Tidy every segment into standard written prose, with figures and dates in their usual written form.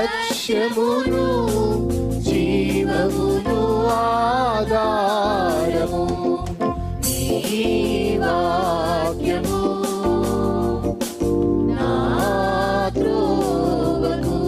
లక్ష్యమును జీవమును ఆధారము నీ వాక్యము నా త్రోవకు.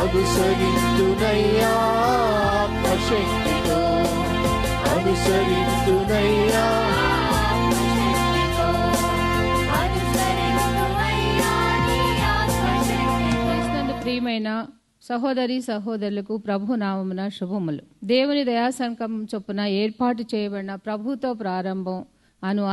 అనుసరింతునయ్యా ఆత్మశక్తితో, అనుసరింతునయ్యా. ప్రియమైన సహోదరి సహోదరులకు ప్రభు నామమున శుభములు. దేవుని దయాసంకల్పం చొప్పున ఏర్పాటు చేయబడిన ప్రభుతో ప్రారంభం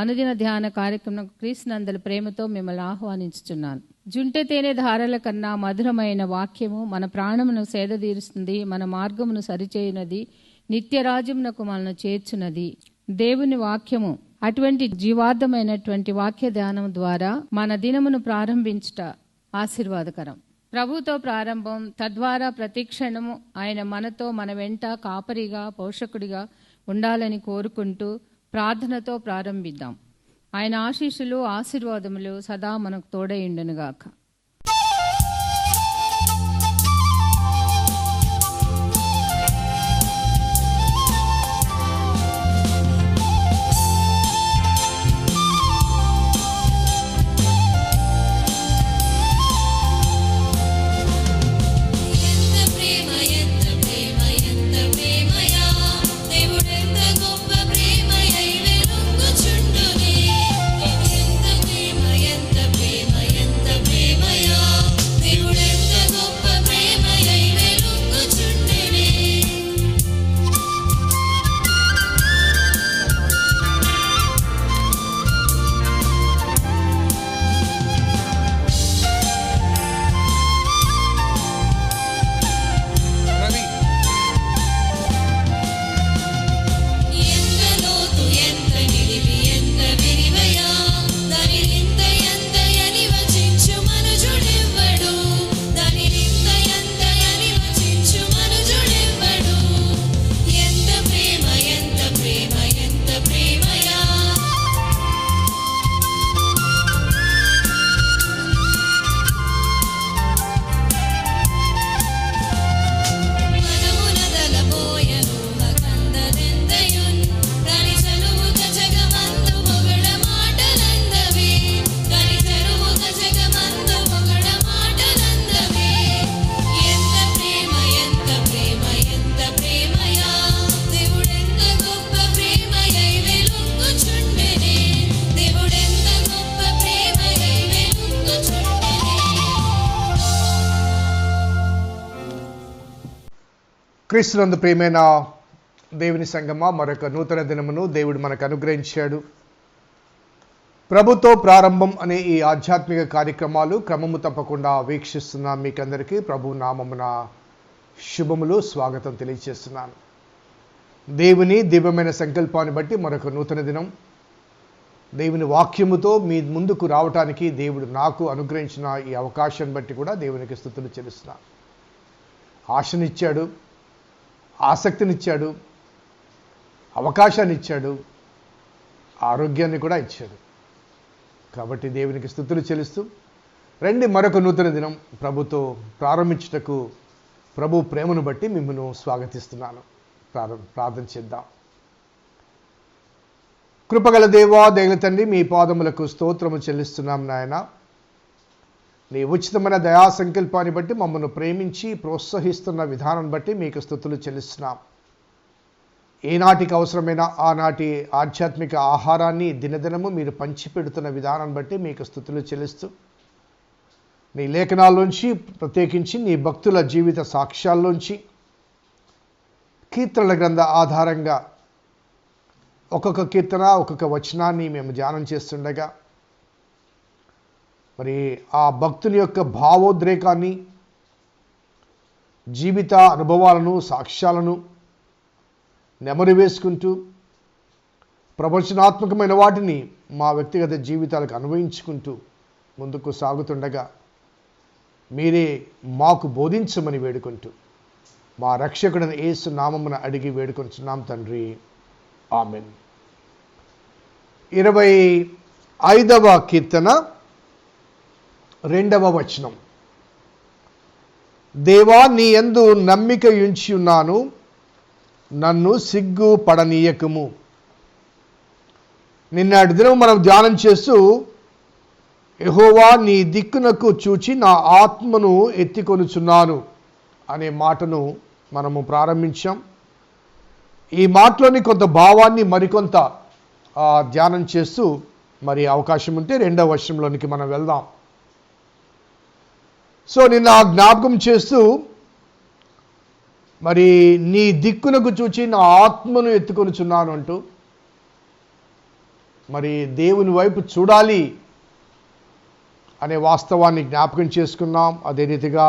అనుదిన ధ్యాన కార్యక్రమం క్రీస్తునందల ప్రేమతో మిమ్మల్ని ఆహ్వానించుచున్నాను. జుంటె తేనె ధారల కన్నా మధురమైన వాక్యము మన ప్రాణమును సేదతీరుస్తుంది, మన మార్గమును సరిచేయునది, నిత్యరాజ్యమునకు మనను చేర్చున్నది దేవుని వాక్యము. అటువంటి జీవార్థమైనటువంటి వాక్య ధ్యానం ద్వారా మన దినమును ప్రారంభించుట ఆశీర్వాదకరం. ప్రభుతో ప్రారంభం, తద్వారా ప్రతిక్షణము ఆయన మనతో, మన వెంట కాపరిగా, పోషకుడిగా ఉండాలని కోరుకుంటూ ప్రార్థనతో ప్రారంభిద్దాం. ఆయన ఆశీస్సులు ఆశీర్వాదములు సదా మనకు తోడైండునుగాక. క్రీస్తునందు ప్రియమైన దేవుని సంగమా, మరొక నూతన దినమును దేవుడు మనకు అనుగ్రహించాడు. ప్రభుతో ప్రారంభం అనే ఈ ఆధ్యాత్మిక కార్యక్రమాలు క్రమము తప్పకుండా వీక్షిస్తున్న మీకందరికీ ప్రభు నామమున శుభములు, స్వాగతం తెలియజేస్తున్నాను. దేవుని దివ్యమైన సంకల్పాన్ని బట్టి మరొక నూతన దినం, దేవుని వాక్యముతో మీ ముందుకు రావటానికి దేవుడు నాకు అనుగ్రహించిన ఈ అవకాశాన్ని బట్టి కూడా దేవునికి స్తుతులు చెల్లిస్తున్నాను. ఆశనిచ్చాడు, ఆసక్తినిచ్చాడు, అవకాశాన్ని ఇచ్చాడు, ఆరోగ్యాన్ని కూడా ఇచ్చాడు. కాబట్టి దేవునికి స్తుతులు చెల్లిస్తూ రండి, మరొక నూతన దినం ప్రభుతో ప్రారంభించుటకు ప్రభు ప్రేమను బట్టి మిమ్మల్ని స్వాగతిస్తున్నాను. ప్రార్థన చేద్దాం. కృపగల దేవా, దయగల తండ్రి, మీ పాదములకు స్తోత్రము చెల్లిస్తున్నాం నాయన. నీ ఉచితమైన దయా సంకల్పాన్ని బట్టి మమ్మల్ని ప్రేమించి ప్రోత్సహిస్తున్న విధానం బట్టి మీకు స్తుతులు చెల్లిస్తున్నాం. ఏనాటికి అవసరమైన ఆనాటి ఆధ్యాత్మిక ఆహారాన్ని దినదినము మీరు పంచిపెడుతున్న విధానం బట్టి మీకు స్తుతులు చెల్లిస్తూ నీ లేఖనాల్లోంచి, ప్రత్యేకించి నీ భక్తుల జీవిత సాక్ష్యాల్లోంచి, కీర్తనల గ్రంథ ఆధారంగా ఒక్కొక్క కీర్తన, ఒక్కొక్క వచనాన్ని మేము ధ్యానం చేస్తుండగా మరి ఆ భక్తుని యొక్క భావోద్రేకాన్ని, జీవిత అనుభవాలను, సాక్ష్యాలను నెమరు వేసుకుంటూ ప్రవచనాత్మకమైన వాటిని మా వ్యక్తిగత జీవితాలకు అన్వయించుకుంటూ ముందుకు సాగుతుండగా మీరే మాకు బోధించమని వేడుకుంటూ మా రక్షకుడైన యేసు నామమున అడిగి వేడుకొంచున్నాం తండ్రి. ఆమెన్. 25వ కీర్తన 2వ వచనం. దేవా, నీ యందు నమ్మిక ఉంచి ఉన్నాను, నన్ను సిగ్గు పడనీయకము. నిన్నటి దినం మనం ధ్యానం చేస్తూ యెహోవా నీ దిక్కునకు చూచి నా ఆత్మను ఎత్తికొనుచున్నాను అనే మాటను మనము ప్రారంభించాం. ఈ మాటలోని కొంత భావాన్ని మరికొంత ధ్యానం చేస్తూ మరి అవకాశం ఉంటే 2వ వచనంలోనికి మనం వెళ్దాం. సో నిన్న జ్ఞాపకం చేస్తూ మరి నీ దిక్కునకు చూచి నా ఆత్మను ఎత్తుకొనుచున్నాను అంటూ మరి దేవుని వైపు చూడాలి అనే వాస్తవాన్ని జ్ఞాపకం చేసుకున్నాం. అదే రీతిగా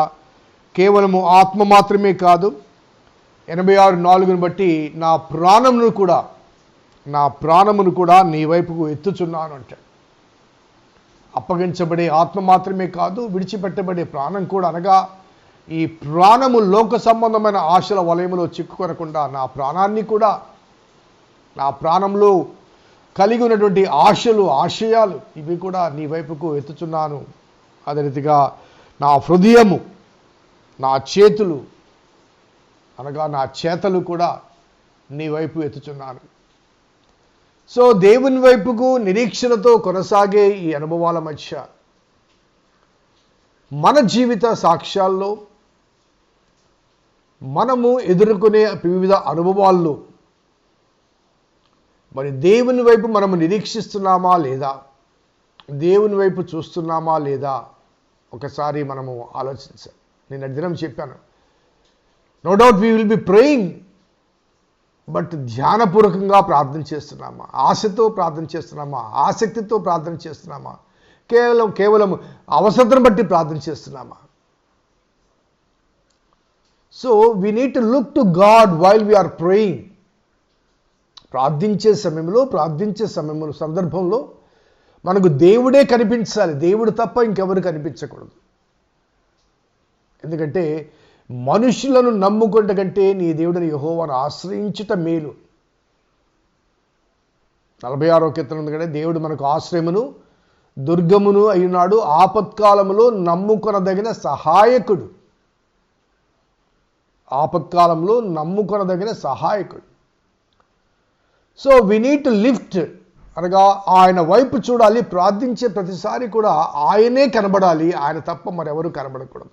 కేవలము ఆత్మ మాత్రమే కాదు, 86:4 బట్టి నా ప్రాణమును కూడా నీ వైపుకు ఎత్తుచున్నాను అంటాడు. అప్పగించబడే ఆత్మ మాత్రమే కాదు, విడిచిపెట్టబడే ప్రాణం కూడా, అనగా ఈ ప్రాణము లోక సంబంధమైన ఆశల వలయములో చిక్కుకొనకుండా నా ప్రాణాన్ని కూడా, నా ప్రాణంలో కలిగి ఉన్నటువంటి ఆశలు, ఆశయాలు ఇవి కూడా నీ వైపుకు ఎత్తుచున్నాను. అదే రీతిగా నా హృదయము, నా చేతులు అనగా నా చేతలు కూడా నీ వైపు ఎత్తుచున్నాను. సో దేవుని వైపుకు నిరీక్షణతో కొనసాగే ఈ అనుభవాల మధ్య మన జీవిత సాక్ష్యాల్లో మనము ఎదుర్కొనే వివిధ అనుభవాల్లో మరి దేవుని వైపు మనము నిరీక్షిస్తున్నామా లేదా, దేవుని వైపు చూస్తున్నామా లేదా ఒకసారి మనము ఆలోచించాలి. నేను దినం చెప్పాను, no doubt we will be praying, but ధ్యానపూర్వకంగా ప్రార్థన చేస్తున్నామా, ఆశతో ప్రార్థన చేస్తున్నామా, ఆసక్తితో ప్రార్థన చేస్తున్నామా, కేవలం అవసరం బట్టి ప్రార్థన చేస్తున్నామా? So we need to look to God while we are praying. ప్రార్థించే సందర్భంలో మనకు దేవుడే కనిపించాలి, దేవుడు తప్ప ఇంకెవరు కనిపించకూడదు. ఎందుకంటే మనుషులను నమ్ముకుంట కంటే నీ దేవుడిని యెహోవాను ఆశ్రయించుట మేలు. 46వ కీర్తన ఉంది కదా, దేవుడు మనకు ఆశ్రయమును దుర్గమును అయినాడు, ఆపత్కాలములో నమ్ముకొనదగిన సహాయకుడు. ఆపత్కాలంలో నమ్ముకొనదగిన సహాయకుడు. So we need to lift, అనగా ఆయన వైపు చూడాలి. ప్రార్థించే ప్రతిసారి కూడా ఆయనే కనబడాలి, ఆయన తప్ప మరెవరూ కనబడకూడదు.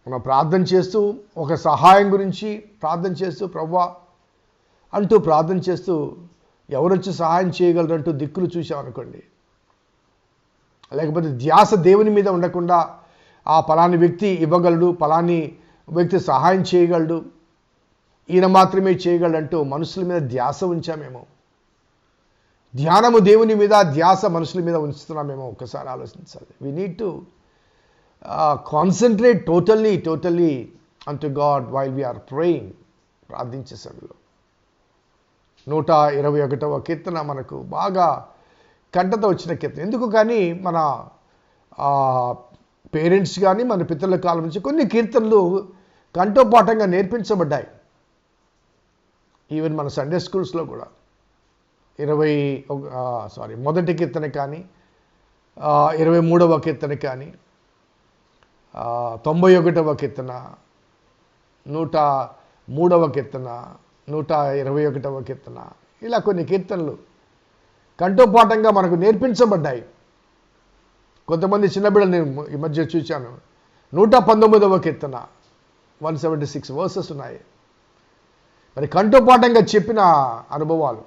మనం ప్రార్థన చేస్తూ ఒక సహాయం గురించి ప్రార్థన చేస్తూ ప్రభువా అంటూ ప్రార్థన చేస్తూ ఎవరొచ్చి సహాయం చేయగలరంటూ దిక్కులు చూసామనుకోండి, లేకపోతే ధ్యాస దేవుని మీద ఉండకుండా ఆ పలాని వ్యక్తి ఇవ్వగలడు, పలాని వ్యక్తి సహాయం చేయగలడు, ఈయన మాత్రమే చేయగలడంటూ మనుషుల మీద ధ్యాస ఉంచామేమో, ధ్యానము దేవుని మీద, ధ్యాస మనుషుల మీద ఉంచుతున్నామేమో ఒకసారి ఆలోచించాలి. We need to concentrate totally unto God while we are praying. ప్రార్థించే సమయంలో 121వ కీర్తన మనకు బాగా కంటతో వచ్చిన కీర్తన. ఎందుకు కానీ మన పేరెంట్స్ కానీ మన పితరుల కాలం నుంచి కొన్ని కీర్తనలు కంఠోపాఠంగా నేర్పించబడ్డాయి. ఈవెన్ మన సండే స్కూల్స్లో కూడా మొదటి కీర్తన కానీ, 23వ కీర్తన కానీ, 91వ కీర్తన, 103వ కీర్తన, 121వ కీర్తన, ఇలా కొన్ని కీర్తనలు కంఠోపాఠంగా మనకు నేర్పించబడ్డాయి. కొంతమంది చిన్నబిడ్డలు నేను ఈ మధ్య చూశాను, 119వ కీర్తన 176 వర్సెస్ ఉన్నాయి. మరి కంఠోపాఠంగా చెప్పిన అనుభవాలు.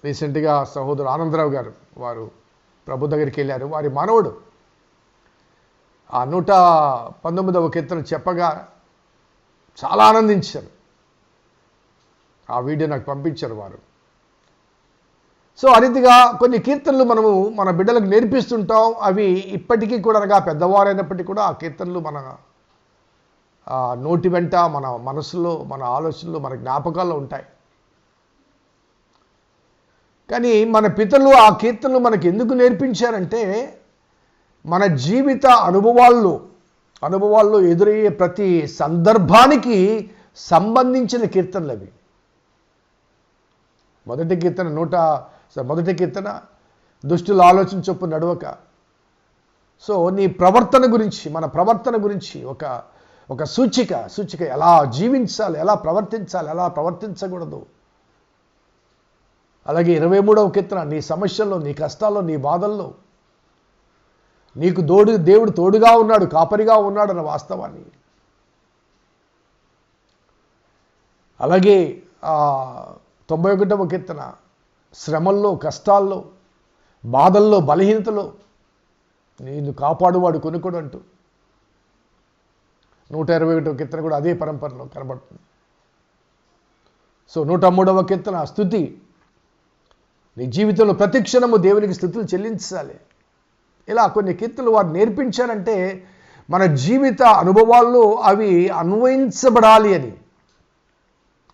రీసెంట్గా సహోదరు ఆనందరావు గారు వారు ప్రభు దగ్గరికి వెళ్ళారు. వారి మనవడు ఆ 119వ కీర్తన చెప్పగా చాలా ఆనందించారు. ఆ వీడియో నాకు పంపించారు వారు. సో ఆ రీతిగా కొన్ని కీర్తనలు మనము మన బిడ్డలకు నేర్పిస్తుంటాం. అవి ఇప్పటికీ కూడా అనగా పెద్దవారైనప్పటికీ కూడా ఆ కీర్తనలు మన నోటి వెంట, మన మనసులో, మన ఆలోచనలో, మన జ్ఞాపకాల్లో ఉంటాయి. కానీ మన పితరులు ఆ కీర్తనలు మనకు ఎందుకు నేర్పించారంటే మన జీవిత అనుభవాల్లో ఎదురయ్యే ప్రతి సందర్భానికి సంబంధించిన కీర్తనలు అవి. మొదటి కీర్తన దుష్టుల ఆలోచన చొప్పున నడవక. సో నీ ప్రవర్తన గురించి, మన ప్రవర్తన గురించి ఒక సూచిక ఎలా జీవించాలి, ఎలా ప్రవర్తించాలి, ఎలా ప్రవర్తించకూడదు. అలాగే 23వ కీర్తన నీ సమస్యల్లో, నీ కష్టాల్లో, నీ బాధల్లో నీకు దేవుడు తోడుగా ఉన్నాడు, కాపరిగా ఉన్నాడు అన్న వాస్తవాన్ని. అలాగే 91వ కీర్తన శ్రమల్లో, కష్టాల్లో, బాధల్లో, బలహీనతలో నేను కాపాడువాడు కొనుకోడు అంటూ 121వ కీర్తన కూడా అదే పరంపరలో కనబడుతుంది. సో 103వ కీర్తన స్తుతి. నీ జీవితంలో ప్రతి క్షణము దేవునికి స్తుతులు చెల్లించాలి. ఇలా కొన్ని కీర్తనలు వారు నేర్పించారంటే మన జీవిత అనుభవాల్లో అవి అన్వయించబడాలి అని.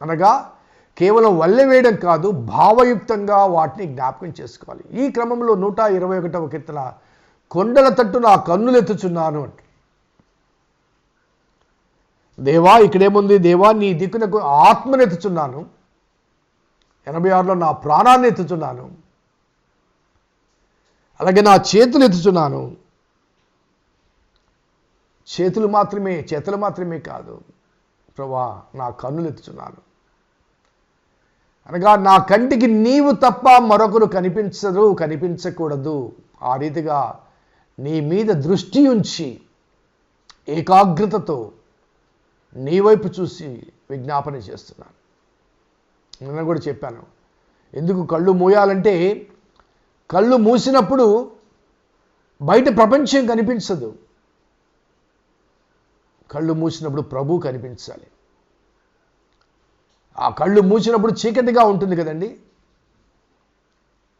అనగా కేవలం వల్లె వేయడం కాదు, భావయుక్తంగా వాటిని జ్ఞాపకం చేసుకోవాలి. ఈ క్రమంలో 121వ కీర్తన కొండల తట్టు నా కన్నులెత్తుచున్నాను అంట. దేవా, ఇక్కడేముంది? దేవా, నీ దిక్కునకు ఆత్మనెత్తుచున్నాను. 86లో నా ప్రాణాన్ని ఎత్తుచున్నాను. అలాగే నా చేతులు ఎత్తుచున్నాను. చేతులు మాత్రమే కాదు ప్రభువా, నా కన్నులు ఎత్తుచున్నాను. అనగా నా కంటికి నీవు తప్ప మరొకరు కనిపించకూడదు. ఆ రీతిగా నీ మీద దృష్టి ఉంచి ఏకాగ్రతతో నీ వైపు చూసి విజ్ఞాపన చేస్తున్నాను. నిన్న కూడా చెప్పాను, ఎందుకు కళ్ళు మూయాలంటే కళ్ళు మూసినప్పుడు బయట ప్రపంచం కనిపించదు. కళ్ళు మూసినప్పుడు ప్రభు కనిపించాలి. ఆ కళ్ళు మూసినప్పుడు చీకటిగా ఉంటుంది కదండి.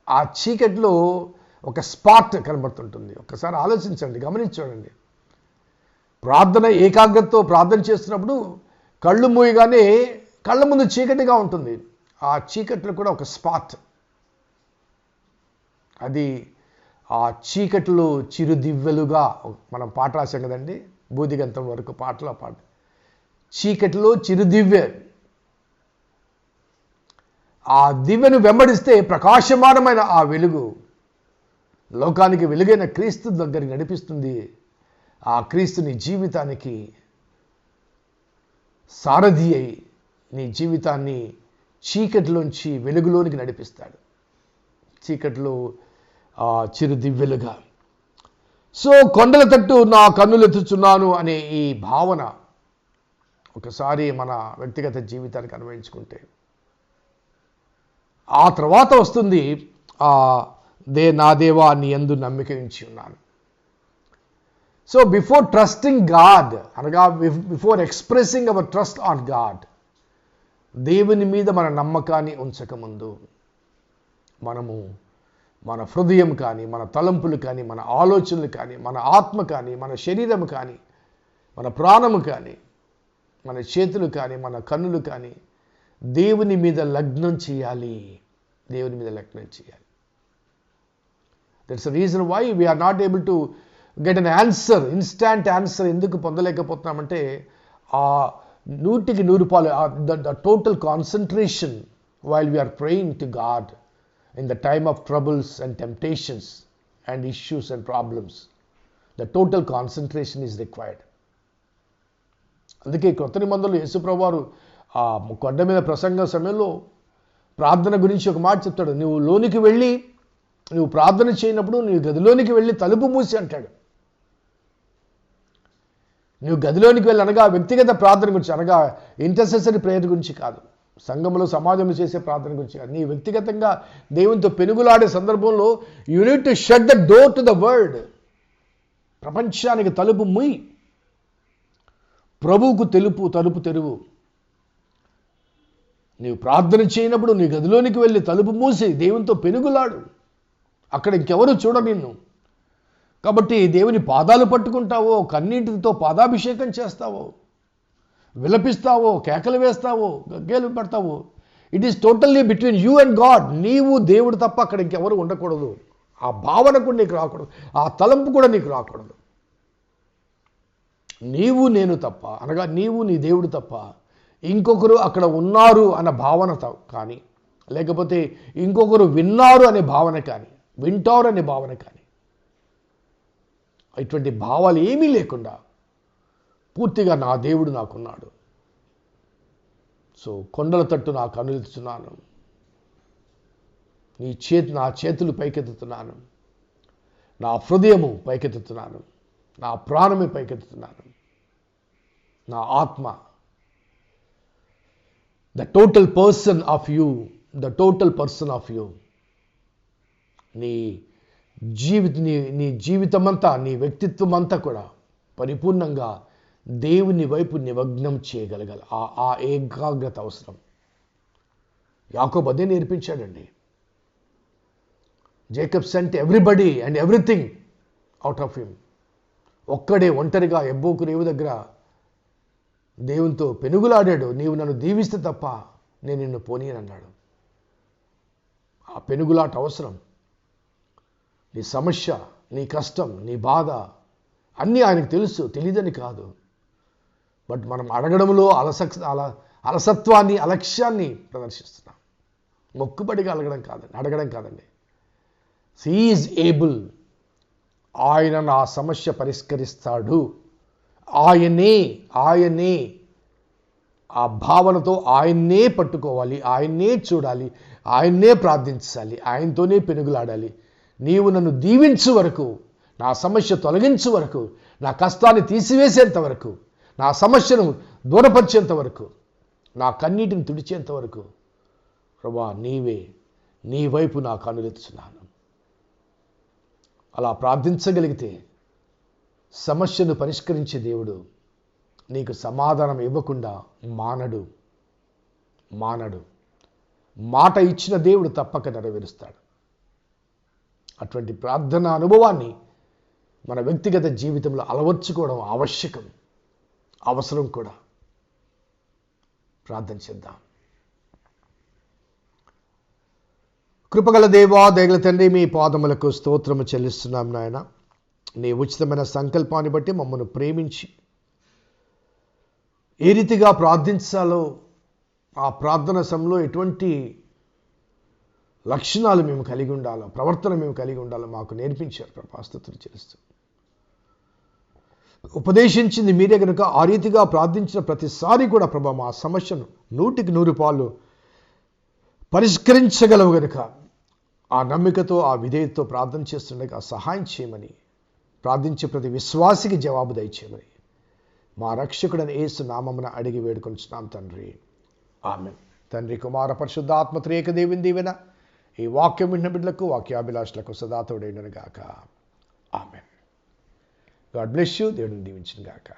ఆ చీకటిలో ఒక స్పాట్ కనబడుతుంటుంది. ఒక్కసారి ఆలోచించండి, గమనించండి. ప్రార్థన ఏకాగ్రతతో ప్రార్థన చేస్తున్నప్పుడు కళ్ళు మూయగానే కళ్ళ ముందు చీకటిగా ఉంటుంది. ఆ చీకట్లో కూడా ఒక స్పాట్, అది ఆ చీకటిలో చిరుదివ్వెలుగా, మనం పాట రాసాం కదండి, బూదిగంతం వరకు పాట. చీకటిలో చిరుదివ్వె, ఆ దివ్యను వెంబడిస్తే ప్రకాశమానమైన ఆ వెలుగు లోకానికి వెలుగైన క్రీస్తు దగ్గరికి నడిపిస్తుంది. ఆ క్రీస్తు నీ జీవితానికి సారథి అయి నీ జీవితాన్ని చీకటిలోంచి వెలుగులోనికి నడిపిస్తాడు. చీకటిలో చిరుదివ్వెలుగా. సో కొండల తట్టు నా కన్నులెత్తుచున్నాను అనే ఈ భావన ఒకసారి మన వ్యక్తిగత జీవితానికి అన్వయించుకుంటే ఆ తర్వాత వస్తుంది నా దేవా నీ యందు నమ్మిక ఉంచి ఉన్నాను. సో బిఫోర్ ట్రస్టింగ్ గాడ్, అనగా before expressing hour trust on God, దేవుని మీద మన నమ్మకాన్ని ఉంచకముందు మనము మన హృదయం కానీ, మన తలంపులు కానీ, మన ఆలోచనలు కానీ, మన ఆత్మ కానీ, మన శరీరం కానీ, మన ప్రాణము కానీ, మన చేతులు కానీ, మన కన్నులు కానీ దేవుని మీద లగ్నం చేయాలి. దేవుని మీద లగ్నం చేయాలి. That's the reason why we are not able to get an answer, instant answer ఎందుకు పొందలేకపోతున్నామంటే ఆ 100% the total concentration while we are praying to God in the time of troubles and temptations and issues and problems, the total concentration is required. అందుకే కొత్త నిబంధనలో యేసుప్రభువు వారు ఆ కొండ మీద ప్రసంగ సమయంలో ప్రార్థన గురించి ఒక మాట చెప్తాడు. నువ్వు లోనికి వెళ్ళి నువ్వు ప్రార్థన చేయనప్పుడు నువ్వు గదిలోనికి వెళ్ళి తలుపు మూసి అంటాడు. నువ్వు గదిలోనికి వెళ్ళి అనగా వ్యక్తిగత ప్రార్థన గురించి, అనగా ఇంటర్సెసరీ ప్రేయర్ గురించి కాదు, సంఘంలో సమాజంలో చేసే ప్రార్థన గురించి కాదు. నీ వ్యక్తిగతంగా దేవునితో పెనుగులాడే సందర్భంలో you need to shut the door to the world. ప్రపంచానికి తలుపు మూయి, ప్రభువుకు తలుపు తెరువు. నీవు ప్రార్థన చేయనప్పుడు నీ గదిలోనికి వెళ్ళి తలుపు మూసి దేవునితో పెనుగులాడు. అక్కడ ఇంకెవరు చూడ నిన్ను. కాబట్టి దేవుని పాదాలు పట్టుకుంటావో, కన్నీటితో పాదాభిషేకం చేస్తావో, విలపిస్తావో, కేకలు వేస్తావో, గగ్గేలు పడతావో, it is totally between you and God. నీవు దేవుడు తప్ప అక్కడ ఇంకెవరు ఉండకూడదు. ఆ భావన కూడా నీకు రాకూడదు, ఆ తలంపు కూడా నీకు రాకూడదు. నీవు నేను తప్ప, అనగా నీవు నీ దేవుడు తప్ప ఇంకొకరు అక్కడ ఉన్నారు అన్న భావన కానీ, లేకపోతే ఇంకొకరు విన్నారు అనే భావన కానీ, వింటారు అనే భావన కానీ, ఇటువంటి భావాలు ఏమీ లేకుండా పూర్తిగా నా దేవుడు నాకున్నాడు. సో కొండల తట్టు నాకు అనులుతున్నాను, నా చేతులు పైకెత్తుతున్నాను, నా హృదయము పైకెత్తుతున్నాను, నా ప్రాణమే పైకెత్తుతున్నాను, నా ఆత్మ. The total person of you, నీ జీవితమంతా, నీ వ్యక్తిత్వం అంతా కూడా పరిపూర్ణంగా దేవుని వైపు నిమగ్నం చేయగలగాలి. ఆ ఏకాగ్రత అవసరం. యాకోబు అదే నేర్పించాడండి. Jacob sent everybody and everything out of him. ఒక్కడే ఒంటరిగా ఎబ్బోకు రేవు దగ్గర దేవునితో పెనుగులాడాడు. నీవు నన్ను దీవిస్తే తప్ప నేను నిన్ను పోనీయను అన్నాడు. ఆ పెనుగులాట అవసరం. నీ సమస్య, నీ కష్టం, నీ బాధ అన్నీ ఆయనకు తెలుసు, తెలియదని కాదు. బట్ మనం అడగడంలో అలసత్వాన్ని, అలక్ష్యాన్ని ప్రదర్శిస్తున్నాం. మొక్కుబడిగా అడగడం కాదండి. He is able. ఆయన నా సమస్య పరిష్కరిస్తాడు. ఆయనే ఆ భావనతో ఆయన్నే పట్టుకోవాలి, ఆయన్నే చూడాలి, ఆయన్నే ప్రార్థించాలి, ఆయనతోనే పెనుగులాడాలి. నీవు నన్ను దీవించు వరకు, నా సమస్య తొలగించు వరకు, నా కష్టాన్ని తీసివేసేంత వరకు, నా సమస్యను దూరపరిచేంత వరకు, నా కన్నీటిని తుడిచేంత వరకు ప్రభువా నీ వైపు నాకు అనులెత్తుచున్నాను. అలా ప్రార్థించగలిగితే సమస్యను పరిష్కరించే దేవుడు నీకు సమాధానం ఇవ్వకుండా మానడు. మాట ఇచ్చిన దేవుడు తప్పక నెరవేరుస్తాడు. అటువంటి ప్రార్థన అనుభవాన్ని మన వ్యక్తిగత జీవితంలో అలవర్చుకోవడం అవసరం కూడా. ప్రార్థన చేద్దాం. కృపగల దేవా, దయగల తండ్రి, మీ పాదములకు స్తోత్రము చెల్లిస్తున్నాం నాయన. నీ ఉచితమైన సంకల్పాన్ని బట్టి మమ్మల్ని ప్రేమించి ఏ రీతిగా ప్రార్థించాలో, ఆ ప్రార్థన సమయంలో ఎటువంటి లక్షణాలు మేము కలిగి ఉండాలో, ప్రవర్తన మేము కలిగి ఉండాలో మాకు నేర్పించారు ప్రభా. స్తుతులు చెల్లిస్తూ ఉపదేశించింది మీరే కనుక ఆ రీతిగా ప్రార్థించిన ప్రతిసారి కూడా ప్రభా మా సమస్యను 100% పరిష్కరించగలవు గనుక ఆ నమ్మికతో, ఆ విధేయతతో ప్రార్థన చేస్తుండగా సహాయం చేయమని, ప్రార్థించే ప్రతి విశ్వాసికి జవాబు దయచేయమని మా రక్షకుడైన యేసు నామమున అడిగి వేడుకొంచున్నాం తండ్రి. ఆమేన్. తండ్రి, కుమార పరిశుద్ధాత్మ త్రియేక దేవుని దీవెన ఈ వాక్యం విన్న బిడ్డలకు, వాక్యాభిలాషులకు సదా తోడైండును గాక. ఆమేన్. God bless you. దేవుడిని దీవించును గాక.